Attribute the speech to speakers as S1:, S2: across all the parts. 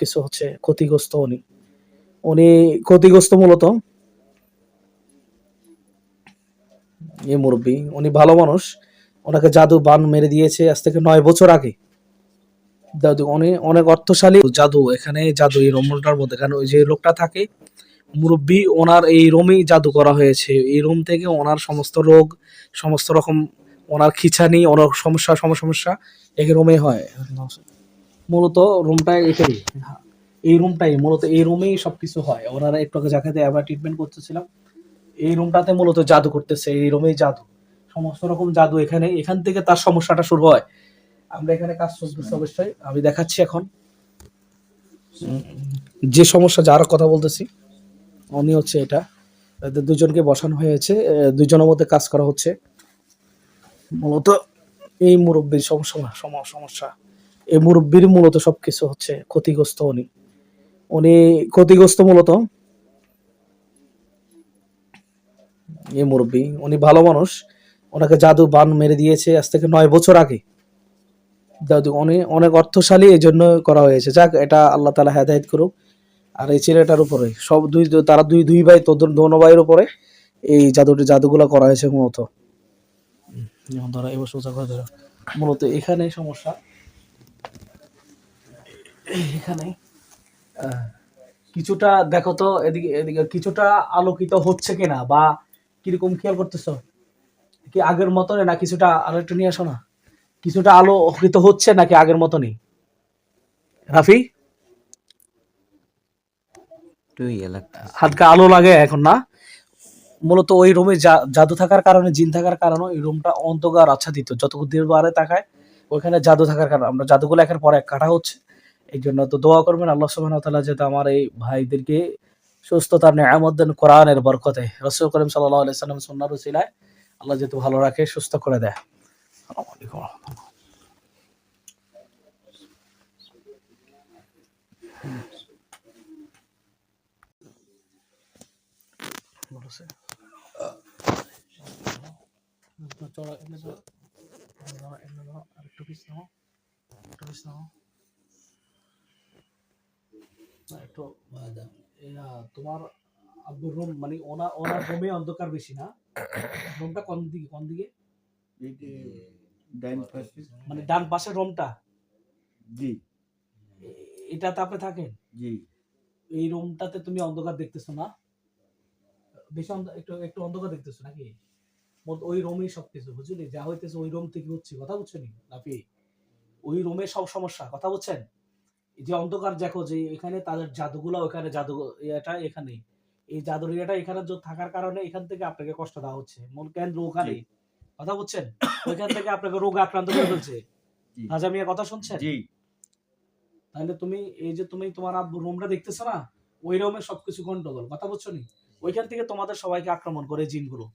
S1: সবকিছু হচ্ছে ক্ষতিগ্রস্ত। উনি উনি ক্ষতিগ্রস্ত মূলত। এই মুরব্বী উনি ভালো মানুষ, ওনাকে জাদু বান মেরে দিয়েছে আজ থেকে 9 বছর আগে। দাদু উনি অনেক অর্থশালী। জাদু এখানে জাদু এই রুমটার মধ্যে, কারণ ওই যে লোকটা থাকে মুরব্বী, ওনার এই রুমেই জাদু করা হয়েছে। এই রুম থেকে ওনার সমস্ত রোগ, সমস্ত রকম ওনার খিঁচানি, ওনার সমস্যা এই রুমে হয় মূলত। রুমটা এটাই, এই রুমটাই মূলত, এই রুমেই সবকিছু হয়। ওনারা একটু আগে যাকে আমরা ট্রিটমেন্ট করতেছিলাম, এই রুমটাতে মূলত জাদু করতেছে। এই রুমেই জাদু, সমস্ত রকম জাদু এখান থেকে তার সমস্যাটা শুরু হয়। আমরা এখানে কাজ চলতেছে অবশ্যই, আমি দেখাচ্ছি এখন যে সমস্যা যার কথা বলতেছি। উনি হচ্ছে এটা, এদের দুজনকে বসানো হয়েছে, দুজনের মধ্যে কাজ করা হচ্ছে মূলত। এই মুরব্বীর সমস্যা, এই মুরব্বীর মূলত সবকিছু হচ্ছে ক্ষতিগ্রস্ত। উনি ক্ষতিগ্রস্ত মূলত। এই মুরব্বী উনি ভালো মানুষ, ওনাকে জাদু বান মেরে দিয়েছে আজ থেকে 9 বছর আগে। দাদু উনি অনেক অর্থশালী, এই জন্য করা হয়েছে। যাক, এটা আল্লাহ তাআলা হেদায়েত করুক। আর এই ছেলেটার উপরে সব তারা দুই ভাই, তোদের দোনো ভাইয়ের উপরে এই জাদুগুলো করা হয়েছে মূলত। যেমন ধরো এবার সোজা করে ধরো, মূলত এখানে সমস্যা। এখানে কিছুটা দেখো তো, এদিকে এদিকে কিছুটা আলোকিত হচ্ছে কিনা, বা কিরকম খেয়াল করতেছো কি আগের মতনই, না কিছুটা আলো একটু নিয়ে আসো না, কিছুটা আলোকিত হচ্ছে নাকি আগের মতনই? রাফি, হালকা আলো লাগে এখন না? মূলত ওই রুমে জাদু থাকার কারণে, জিন থাকার কারণে ওই রুমটা অন্ধকার আচ্ছাদিত। যতক্ষণ দিন বারে তাকায় ওইখানে জাদু থাকার কারণে আমরা জাদুগুলো একের পর এক কাটা হচ্ছে। এই জন্য তো দোয়া করবেন আল্লাহ সুবহানাহু ওয়া তাআলা যাতে আমার এই ভাইদেরকে সুস্থতার নেয়ামত দেন কোরআনের বরকতে, রাসূল করিম সাল্লাল্লাহু আলাইহি ওয়াসাল্লাম সুন্নাহর উসিলায় আল্লাহ যাতে ভালো রাখে, সুস্থ করে দেয়। আসসালামু আলাইকুম ওয়া রাহমাতুল্লাহ। বলছে চড়া এনে দাও, আরেকটু পিস নাও, একটু পিস নাও, একটু তোমার আব্বুর রুম মানে ওনার রুমে অন্ধকার বেশি না? রুমটা কোন দিকে?
S2: ডান পাশে,
S1: মানে ডান পাশের রুমটা?
S2: জি।
S1: এটাতে আপনি থাকেন?
S2: জি।
S1: এই রুমটাতে তুমি অন্ধকার দেখতেছো না? বেশি একটু অন্ধকার দেখতেছো নাকি? ওই রুমেই সবকিছু, বুঝলি? যা হইতেছে ওই রুম থেকে হচ্ছে, কথা বুঝছেন নাকি? ওই রুমে সব সমস্যা, কথা বুঝছেন? এই যে অন্ধকার দেখো, যে এখানে তাদের জাদুগুলো, ওখানে জাদু এটা এখানে, এই জাদুর ইয়েটা এখানে থাকার কারণে এখান থেকে আপনাকে কষ্ট দেওয়া হচ্ছে। মূল কেন্দ্র ওখানে, কথা বুঝছেন? ওইখান থেকে আপনাকে রোগ আক্রান্ত করে ফেলছে। হাজা মিয়া কথা শুনছেন?
S2: জি।
S1: তাহলে তুমি এই যে তুমি তোমার আব্বু রুমটা দেখতেছো না, ওই রুমে সবকিছু গন্ডগোল, কথা বুঝছো নি? ওইখান থেকে তোমাদের সবাইকে আক্রমণ করে জিনগুলো।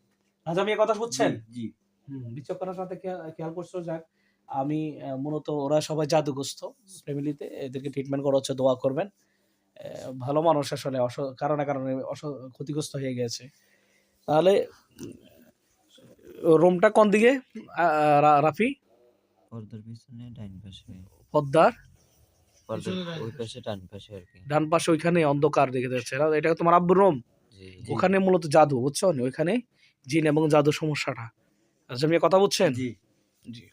S1: হাজা মিয়া কথা বুঝছেন?
S2: জি।
S1: বিচক্ষণতার সাথে খেয়াল করছো। যাক, আমি মূলত ওরা সবাই জাদুগ্রস্ত ফ্যামিলিতে, এদেরকে ট্রিটমেন্ট করা হচ্ছে, দোয়া করবেন। ভালো মানুষ আসলে কারণে ক্ষতিগ্রস্ত হয়ে গেছে। তাহলে রুমটা কোন দিকে রাফি?
S3: পর্দার পিছনে ডান পাশে।
S1: পদ্মার
S3: ওই পাশে ডান পাশে আর কি।
S1: ডান পাশে ওইখানে অন্ধকার দেখে যাচ্ছে। এটা তোমার আব্বুর রুম? ওখানে মূলত জাদু, বুঝছো? ওইখানে জিন এবং জাদু সমস্যাটা। আচ্ছা, আপনি কথা বুঝছেন?
S2: জি।
S1: জি।